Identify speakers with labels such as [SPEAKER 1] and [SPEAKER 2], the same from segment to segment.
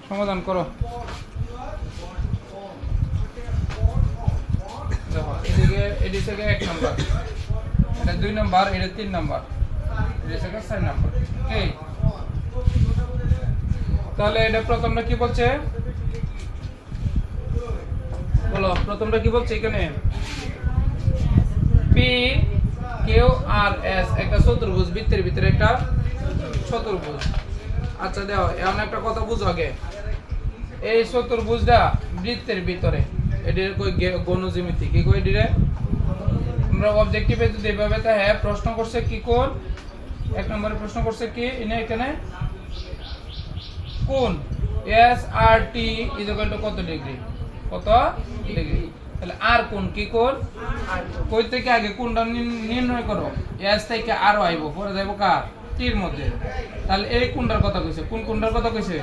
[SPEAKER 1] সমাধান করো। দেখো এদিকে এডি থেকে 1 নাম্বার, এটা 2 নাম্বার, এটা 3 নাম্বার, এডি থেকে 4 নাম্বার। ওকে, তাহলে এটা প্রথমটা কি বলছে বলো? প্রথমটা কি বলছে এখানে? পি কিউ আর এস একটা চতুর্ভুজ, বৃত্তের ভিতরে একটা চতুর্ভুজ। আচ্ছা দেখো এমন একটা কথা বুঝো আগে, এই চতুর্ভুজটা বৃত্তের ভিতরে, এটির কই গণজ্যামিতি কি কই এটিরে আমরা অবজেক্টিভে যদি এভাবে তা হ্যাঁ প্রশ্ন করছে কি কোণ, 1 নম্বরে প্রশ্ন করছে কি এখানে কোণ S R T equal to কত ডিগ্রি, কত ডিগ্রি। তাহলে আর কোণ কি কোণ, কই থেকে আগে কোণটা নির্ণয় করো, এস থেকে আর আইবো, পরে যাইবো কার টির মধ্যে। তাহলে এই কোণটার কথা কইছে, কোন কোণটার কথা কইছে?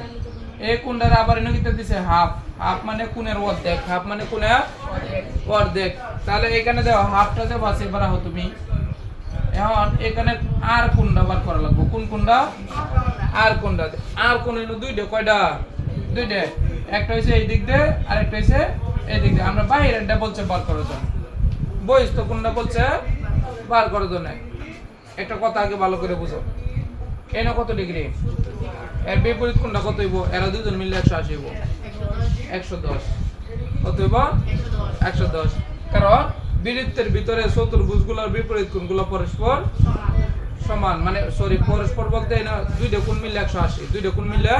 [SPEAKER 1] এই কোণটার আবার এনে কিতে দিছে হাফ, হাফ মানে কোণের অর্ধেক, হাফ মানে কোণের অর্ধেক। তাহলে এখানে দেখো হাফটা যে বাসে বাড়া হো তুমি, এখন এখানে আর কোণটা বার করা লাগবে, কোন কোণটা? আর কোণটা। আর কোণ হইলো দুইটা, কয়টা? দুইটা, একটা হইছে এই দিক দিয়ে আর একটা হইছে এই দিক দিয়ে। আমরা বাইরেরটা বলছে বার করার জন্য, বহিস্থ কোণটা বলছে বার করার জন্য। একটা কথা আগে ভালো করে বুঝো, এনে কত ডিগ্রি, এর বিপরীত কোণটা কত হইব? এরা দুজন মিলে 180 হইব, 110। কত হইব? 110। কারণ বৃত্তের ভিতরে চতুর্ভুজগুলোর বিপরীত কোণগুলো পরস্পর সমান, মানে সরি পরস্পর বলতে না, দুইটা কোণ মিলে 180, দুইটা কোণ মিলে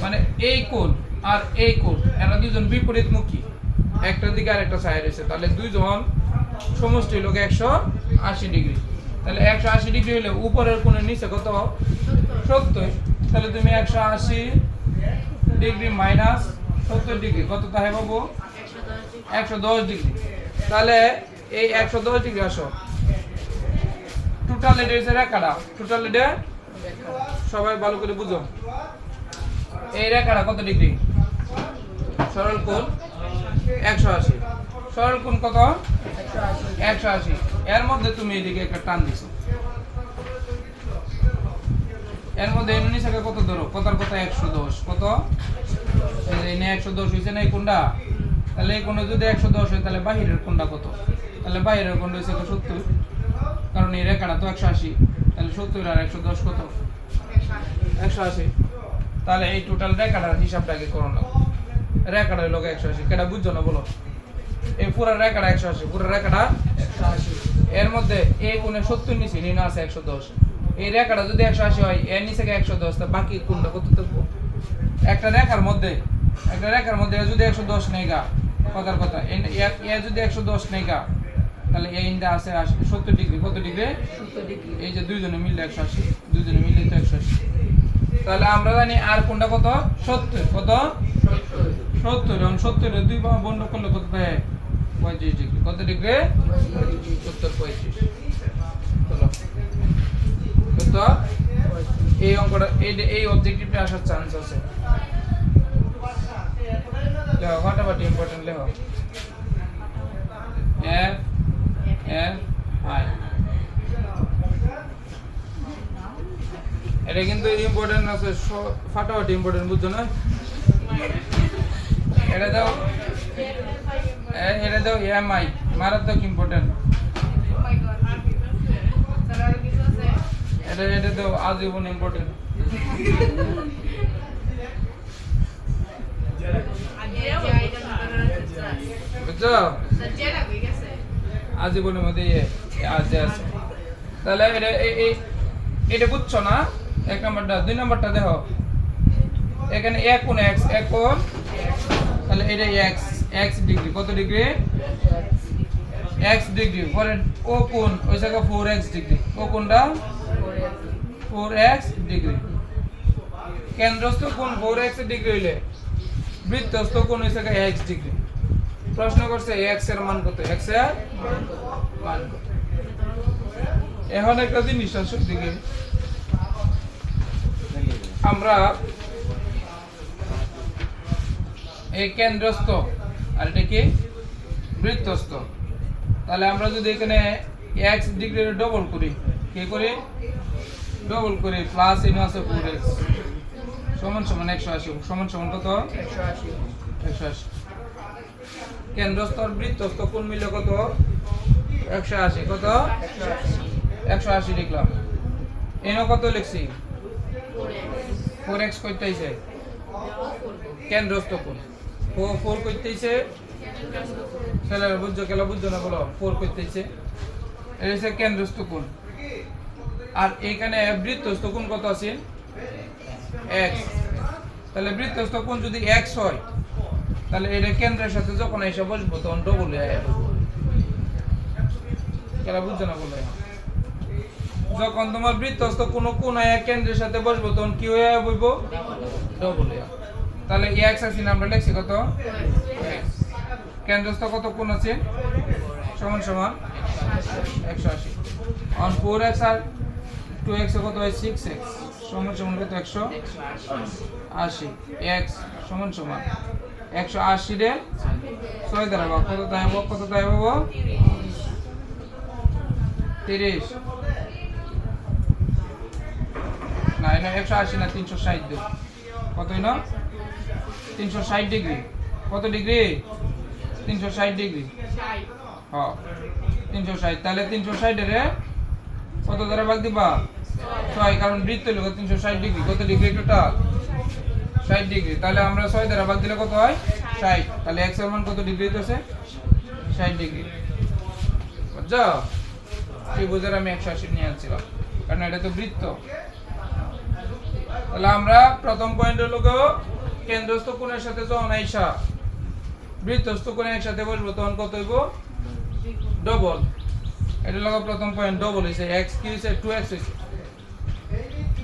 [SPEAKER 1] মানে এই কোণ আর এই কোণ এরা দুজন বিপরীতমুখী, একটা দিকে আর একটা সাইড রয়েছে। তাহলে দুইজন সমষ্টি হলো 180 ডিগ্রি। তাহলে 180 ডিগ্রি হলে উপরের কোণের নিচে কত? 70। তাহলে তুমি 180 ডিগ্রি মাইনাস 70 ডিগ্রি কত তাহে পাবো? 110 ডিগ্রি। তাহলে এই 110 ডিগ্রি আসো, টোটাল এটা হচ্ছে রেখাটা, টোটাল এটা সবাই ভালো করে বুঝো। এই রেখাটা কত ডিগ্রি? সরল কোণ 180, সরল কোণ কত? 180। এর মধ্যে তুমি এদিকে একটা টান দিছো, এর মধ্যে এর নিচে কত ধরো, কতার কথা 110, কত? এই নে 110 হইছে না এই কোণটা। তাহলে এই কোণে যদি 110 হয় তাহলে বাহিরের কোণটা কত? তাহলে বাহিরের কোণটা হইছে 70, কারণ এই রেখাটা তো 180। তাহলে 70 আর 110 কত? 180। তাহলে এই টোটাল রেখাটার হিসাবটা আগে করো না, রেখাটা হলো 180। কেটা বুঝছো না বলো? এই পুরো রেখাটা 180, পুরো রেখাটা 180। এর মধ্যে এই কোণে 70 নিচে নিচে আছে 110। এই রেখাটা যদি 180 হয়, এর নিচে 110, তা বাকি কোণটা কত থাকবে? একটা রেখার মধ্যে যদি 110 নেগা, কথার কথা এ যদি 110 নেগা, তাহলে এই ইনটা আছে 70 ডিগ্রি, কত ডিগ্রি? 70 ডিগ্রি। এই যে দুইজনে মিলে 180, দুইজনে মিলে তো 180। তাহলে আমরা জানি আর কোণটা কত? 70, কত? 70। এখন 70 এর দুই ভাগ বন্ধ করলে কত হয়? 35 ডিগ্রি। কত ডিগ্রি? 70 35। চলো কত? এই অঙ্কটা এই অবজেক্টিভটা আসার চান্স আছে। লেখো ফাটাফাটি ইম্পর্টেন্ট লেখো। এফ এফ আই, এটা কিন্তু ইম্পর্টেন্ট আছে, ফাটাফাটি ইম্পর্টেন্ট, বুঝছো না? এটা দাও এমআই, মারাত্মক ইম্পর্টেন্ট। এটা দাও আজীবন ইম্পর্টেন্ট। বুঝছো? আজীবনের মধ্যে আজ আছে। তাহলে এটা বুঝছো না? 1 নম্বরটা। 2 নম্বরটা দেখো, এখানে এক কোণ x, এক কোণ, তাহলে এটা x ডিগ্রি, কত ডিগ্রি? x degree. পরে ও কোণ ওই জায়গা 4x ডিগ্রি, ও কোণটা 4x ডিগ্রি। কেন্দ্রস্থ কোণ 4x ডিগ্রি হইলে বৃত্তস্থ কোণ হইছে x ডিগ্রি। প্রশ্ন করছে x এর মান কত, x এর মান কত? এখন একটা জিনিস আসল দিকে আমরা এই কেন্দ্রস্থ আর এটা কি বৃত্তস্থ, তাহলে আমরা যদি এখানে x ডিগ্রি ডবল করি, কি করি? ডবল করি, প্লাস এনে আছে 4x সমান সমান 180 সমান সমান কত 180 কেন্দ্রস্থল বৃত্তস্থ কোণ মিলে কত 180 কত 180 লিখলাম এনো কত লিখছি 4x কইতেইছে কেন্দ্রস্থ কোণ 4 কইতেইছে ছেলেরা বুঝছো কেলা বুঝছো না বলো 4 কইতেইছে এর হচ্ছে কেন্দ্রস্থ কোণ আর এখানে বৃত্তস্থ কোণ কত আছে x তাহলে বৃত্তস্থ কোণ যদি x হয় তাহলে এটা কেন্দ্রের সাথে যখন এসে বসবো তখন ডবল হয়ে যাবে কেলা বুঝছো না বলো যখন তোমার বৃত্তস্থ কোনো কোণ আয়া কেন্দ্রের সাথে বসবো তখন কি হয়ে বইবো ডবল হয়ে তাহলে x আছে না আমরা লিখছি কত x কেন্দ্রস্থ কত কোণ আছে সমান সমান 180 অন 4x আর 2x কত হয় 6x সমান সমান কত 180 x সমান সমান 180 রে 6 দ্বারা ভাগ কত তাই পাবো 30 না এটা 180 না 360 দেব কত হইলো 360 ডিগ্রি কত ডিগ্রি 360 ডিগ্রি হ্যাঁ 360 তাহলে 360 এর কত দ্বারা ভাগ দিবা 6 কারণ বৃত্ত হলো 360 ডিগ্রি কত ডিগ্রি টোটাল 60 ডিগ্রি তাহলে আমরা 6 দ্বারা ভাগ দিলে কত হয় 60 তাহলে x এর মান কত ডিগ্রি হইতাছে 60 ডিগ্রি বুঝছো ত্রিভুজের আমি 180 নিয়ে আনছিলাম কারণ এটা তো বৃত্ত তাহলে আমরা প্রথম পয়েন্ট হলো কেন্দ্রস্থ কোণের সাথে যখন আইসা বৃত্তস্থ কোণে একসাথে বসবো তখন কত হইব ডবল এটা লাগা প্রথম পয়েন্ট ডবল হইছে x কি হইছে 2x হইছে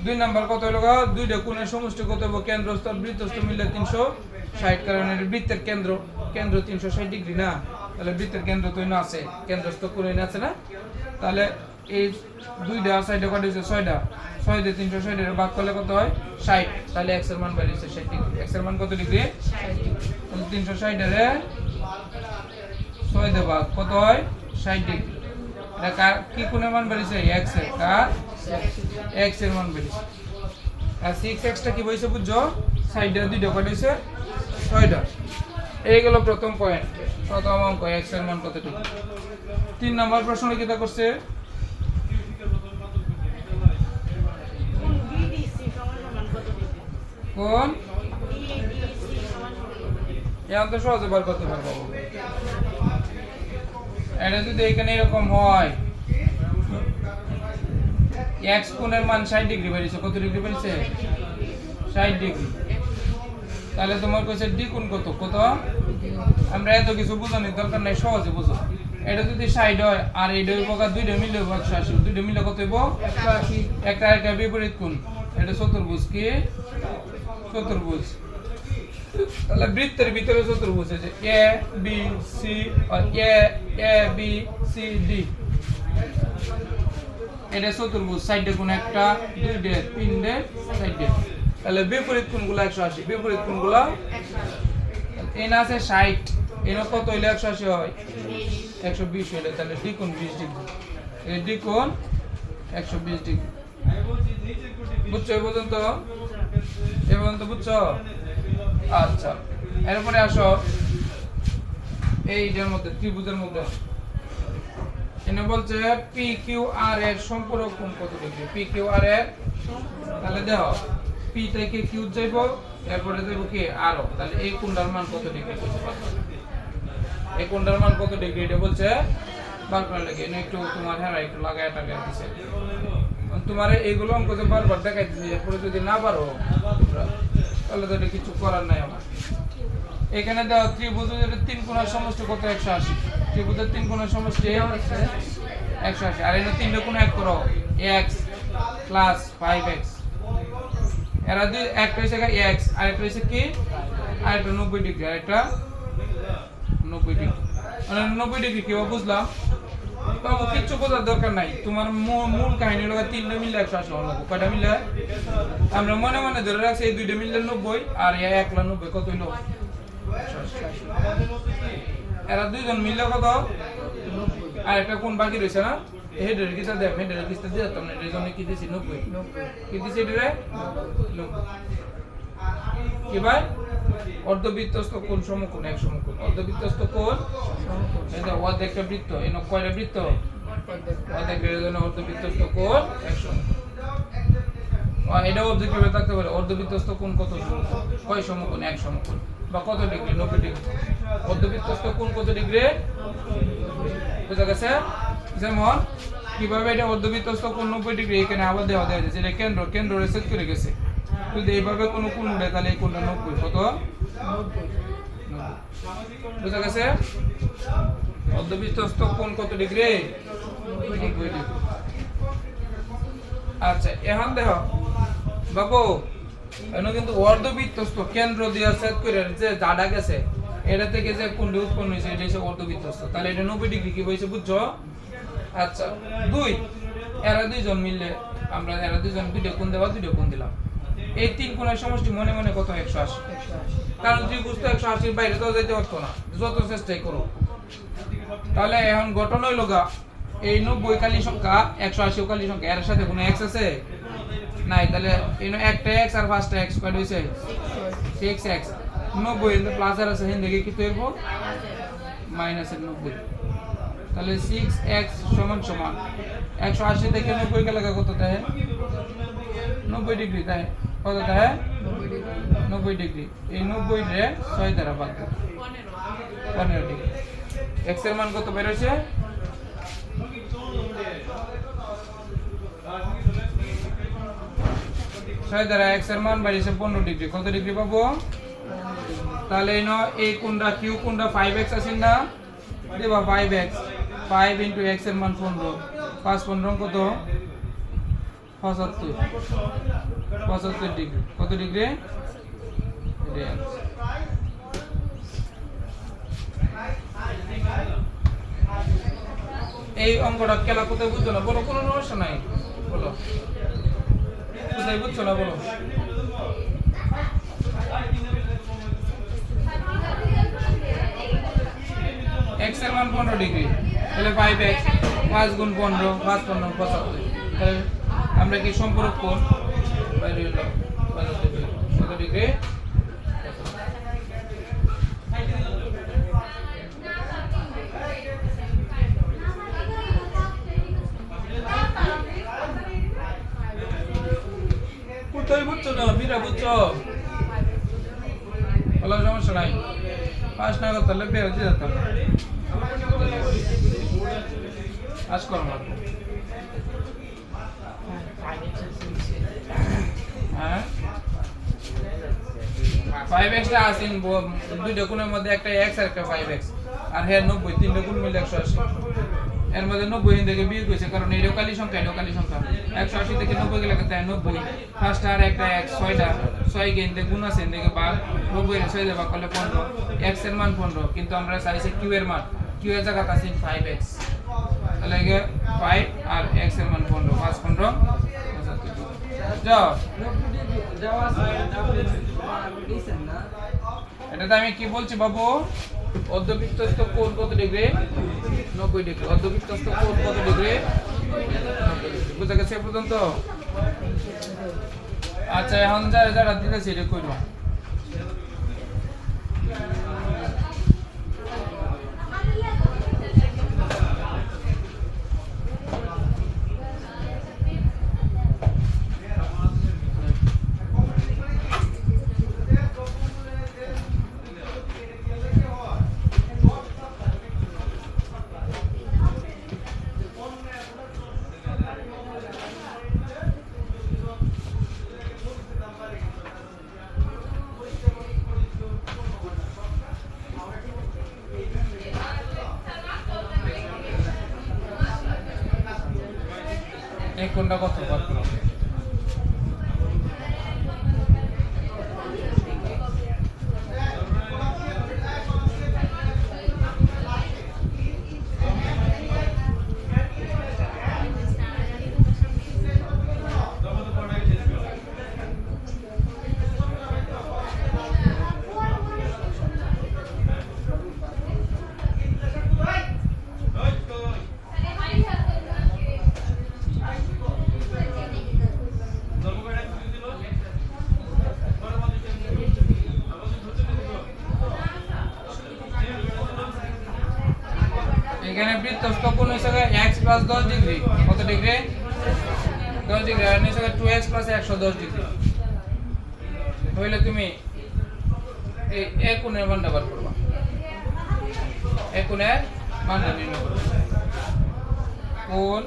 [SPEAKER 1] দুই নাম্বার কত হলো দুইটা কোণের সমষ্টি কত হইব কেন্দ্রস্থ বৃত্তস্থ মিলে 360 কারণ এর বৃত্তের কেন্দ্র 360 ডিগ্রি না তাহলে বৃত্তের কেন্দ্র তো না আছে কেন্দ্রস্থ কোণে আছে না তাহলে এই দুইটা সাইডে কত হইছে 6টা 6 দিয়ে 360 এর ভাগ করলে কত হয় 60 তাহলে x এর মান বের হইছে 60 ডিগ্রি x এর মান কত ডিগ্রি 60 ডিগ্রি 360 এর 6 দিয়ে ভাগ কত হয় 60 ডিগ্রি এটা কি কোণের মান বের হইছে x এর কার x এর মান বের হইছে আর 6x টা কি হইছে বুঝছো সাইডে দুইটা কত হইছে 6টা এই গেল প্রথম পয়েন্ট প্রথম অঙ্ক x এর মান কত ডিগ্রি 3 নাম্বার প্রশ্ন লিখিত করছে কোন এখন তো সহজে বার করতে পারবো এটা যদি এখানে এরকম হয় x কোণের মান 60 ডিগ্রি বেরিয়েছে কত ডিগ্রি বেরিয়েছে 60 ডিগ্রি তাহলে তোমার কইছে d কোণ কত কত আমরা এত কিছু বোঝানোর দরকার নাই সহজে বুঝো এটা যদি 60 হয় আর এইটা হইব দুইটা মিলে 180 দুইটা মিলে কত হইব 180 একটা একটা বিপরীত কোণ এটা চতুর্ভুজ কি চতুর্ভুজ তাহলে বৃত্তের ভিতরে চতুর্ভুজ আছে a b c R a b c d এটা চতুর্ভুজ সাইডে কোণ একটা দুইটা তিনটে সাইডে তাহলে বিপরীত কোণগুলো 180 বিপরীত কোণগুলো এন আছে 60 এর কত হইলে 180 হয় 120 হইলে তাহলে d কোণ 20 ডিগ্রি এই d কোণ 120 ডিগ্রি বুঝছো এই পর্যন্ত বুঝছো আচ্ছা এরপরে আসো এইটার মধ্যে ত্রিভুজের মধ্যে এনে বলছে পি কিউ আর এর সম্পর্ক কোণ কত ডিগ্রি পি কিউ আর এর তাহলে দেখো পি থেকে কিউ যাইব এরপরে যাইব কি আর তাহলে এই কোণটার মান কত ডিগ্রি এই কোণটার মান কত ডিগ্রি এটা বলছে বার করা লাগে এনে একটু তোমার হ্যাঁ একটু লাগায় টাকা দিছে তোমার এইগুলো অঙ্ক যে বারবার দেখাই দিছি এরপরে যদি না পারো তাহলে তো কিছু করার নাই আমার এখানে দাও ত্রিভুজের তিন কোণের সমষ্টি কত 180 ত্রিভুজের তিন কোণের সমষ্টি 180 আর এখানে তিনটা কোণ এক করো x প্লাস 5x এরা দুই একটা হইছে x আর একটা হইছে কি আর একটা 90 ডিগ্রি আর একটা 90 ডিগ্রি মানে 90 ডিগ্রি কি বুঝলাম বাবু কিচ্ছু বোঝার দরকার নাই তোমার মূল কাহিনী হলো তিনটা মিলে 180 হলো কয়টা মিলে আমরা মনে মনে ধরে রাখছি এই দুইটা মিলে 90 আর এই একলা 90 কত হইলো এরা দুইজন মিলে কত আর একটা কোণ বাকি রইছে না হেডের কিটা দেব হেডের কিটা দিতাম না এর জন্য কি দিছি 90 কি দিছি রে 90 কি ভাই অর্ধবৃত্তস্থ কোণ সমকোণ এক সমকোণ অর্ধবৃত্তস্থ কোণ এই যে অর্ধেকটা বৃত্ত এনো কয়টা বৃত্ত অর্ধেকের জন্য অর্ধবৃত্তস্থ কোণ এক সমকোণ এটা অবজেক্টিভে থাকতে পারে অর্ধবৃত্তস্থ কোণ কত সমকোণ কয় সমকোণ এক সমকোণ বা কত ডিগ্রি 90 ডিগ্রি অর্ধবৃত্তস্থ কোণ কত ডিগ্রি বুঝা গেছে যেমন কিভাবে এটা অর্ধবৃত্তস্থ কোণ 90 ডিগ্রি এখানে আবার দেওয়া যাচ্ছে এটা কেন্দ্রে সেট করে গেছে যদি এইভাবে কোনো কোণ উঠে তাহলে এই কোণটা 90 কত 90 বুঝা গেছে অর্ধবৃত্তস্থ কোণ কত ডিগ্রি 90 ডিগ্রি আচ্ছা এখন দেখো বাবু এখানে কিন্তু অর্ধবৃত্তস্থ কেন্দ্র দিয়ে সেট করে যে জাডা গেছে এটা থেকে যে কোণটি উৎপন্ন হয়েছে এটা হচ্ছে অর্ধবৃত্তস্থ তাহলে এটা 90 ডিগ্রি কি হইছে বুঝছো আচ্ছা দুই এরা দুইজন মিললে আমরা এরা দুইজন দুইটা কোণ দেওয়া দুইটা কোণ দিলাম এই তিন কোণের সমষ্টি মনে মনে কত 180 কারণ ত্রিভুজ তো 180 এর বাইরে তো যেতে পারতো না যত চেষ্টাই করো তাহলে এখন গঠন হইল গা এই 90 কালী সংখ্যা 180 কালী সংখ্যা এর সাথে কোনো x আছে নাই তাহলে এনো একটা x আর পাঁচটা x কত হইছে 6x 90 এর প্লাস আর আছে হিন্দে কি তৈরি হবো মাইনাস 90 তাহলে 6x সমান সমান 180 থেকে 90 কে লাগা কত তাই 90 ডিগ্রি তাই কত তাই 90 ডিগ্রি এই 90 রে 6 দ্বারা ভাগ দাও 15 ডিগ্রি x এর মান কত বের হইছে 6 দ্বারা x এর মান বের হইছে 15 ডিগ্রি কত ডিগ্রি পাবো তাহলে এনো এই কোণটা q কোণটা 5x আছে না দেবা 5x 5 into x এর মান 15 5 15 কত 75 ডিগ্রি কত ডিগ্রি এই অঙ্কটা কেলা কোথায় বুঝছো না বলো কোনো সমস্যা নাই বলো কোথায় বুঝছো না বলো x এর মান 15 ডিগ্রি তাহলে 5x 5 গুণ 15 5 15 75 তাহলে আমরা কি সম্পূরক কোণ বাইরে হলো 75 কত ডিগ্রি কোথায় বুঝছো না বিরা বুঝছো বলো সমস্যা নাই পাস না করতে হলে বের হয়ে যেতাম আজ করো না হ্যাঁ 5x টা আছে দুইটা কোণের মধ্যে একটা x আর একটা 5x আর হ্যাঁ 90 তিনটা কোণ মিলে 180 এর মধ্যে 90 থেকে বিয়োগ হইছে কারণ এই লোকালি সংখ্যা 180 থেকে 90 গেলে কত 90 ফার্স্ট আর একটা x 6টা 6 গেন দিয়ে গুণ আছে এদিকে ভাগ 90 এর 6 দিয়ে ভাগ করলে 15 x এর মান 15 কিন্তু আমরা চাইছি q এর মান q এর জায়গাতে আছে 5x তাহলে 5 আর x এর মান 15 5 15 যাও এটা আমি কি বলছি বাবু অর্ধবৃত্তস্থ কোণ কত ডিগ্রি 90 ডিগ্রি অর্ধবৃত্তস্থ কোণ কত ডিগ্রি 90 ডিগ্রি বুঝা গেছে পর্যন্ত আচ্ছা এখন যারা দিতেছি এটা কইলো এই কোণটা কত কত এখানে বৃত্তস্থ কোণ হইছে x + 10 ডিগ্রি কত ডিগ্রি 10 ডিগ্রি আর নিচে 2x + 110 ডিগ্রি হইলে তুমি এই কোণের মানটা বার করবা এই কোণের মানটা নির্ণয় করবা কোণ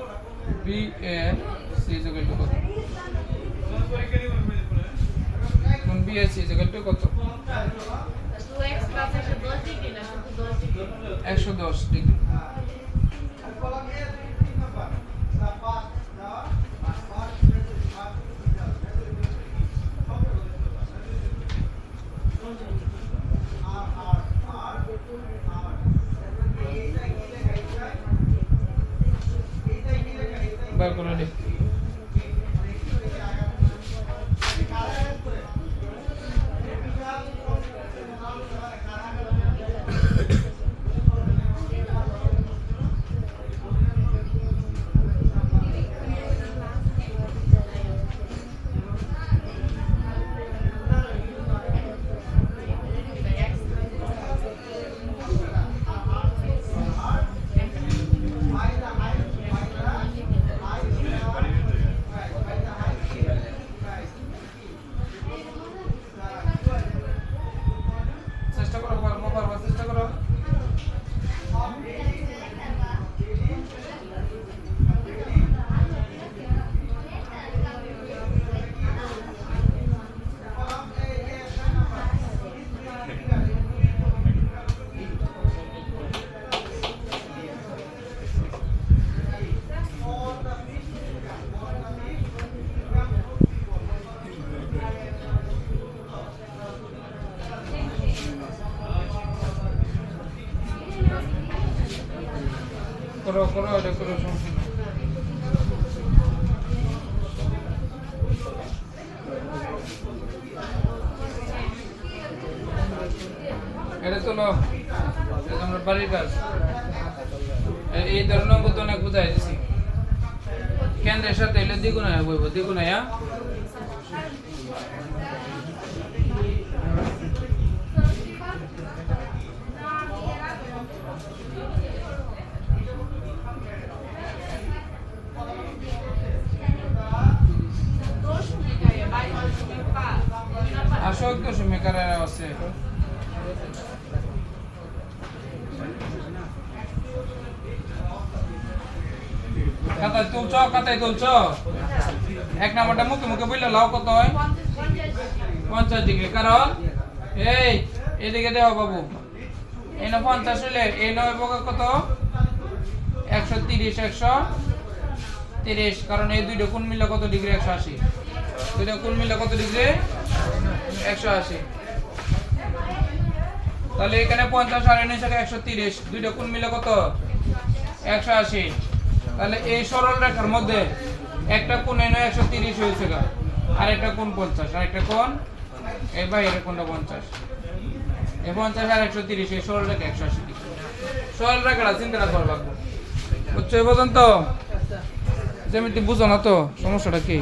[SPEAKER 1] BAC কত কোণ BAC কত
[SPEAKER 2] 2x + 110 ডিগ্রি না শুধু 10 ডিগ্রি
[SPEAKER 1] 110 ডিগ্রি বার করে নে চেষ্টা করো পারবা চেষ্টা করো করো এটা করো সমস্যা নেই এটা চলো এটা আমরা বাড়ির কাজ এই ধরনের অঙ্ক তো অনেক বুঝাই দিছি কেন্দ্রের সাথে এলে দ্বিগুণ আয়া বইব দ্বিগুণ আয়া আসল তো সমীকরণ আছে কাতায় তুলছো এক নাম্বারটা মুখে মুখে বললে লাও কত হয় 50 ডিগ্রি কারণ এই এদিকে দেও বাবু এই না 50 হইলে এই নয় বর্গ কত 130 130 কারণ এই দুইটা কোণ মিলে কত ডিগ্রি 180 দুইটা কোণ মিলে কত ডিগ্রি 180 তাহলে এখানে 50 আর এনে 130 দুইটা কোণ মিলে কত 180 তাহলে এই সরল রেখার মধ্যে একটা কোণ এনে 130 হয়েছে আর একটা কোণ 50 আর একটা কোণ এই বাইরের কোণটা 50 এই 50 আর 130 এই সরল রেখা 180 ডিগ্রি সরল রেখাটা চিন্তা করবা বুঝছো এই পর্যন্ত জ্যামিতি বুঝো না তো সমস্যাটা কি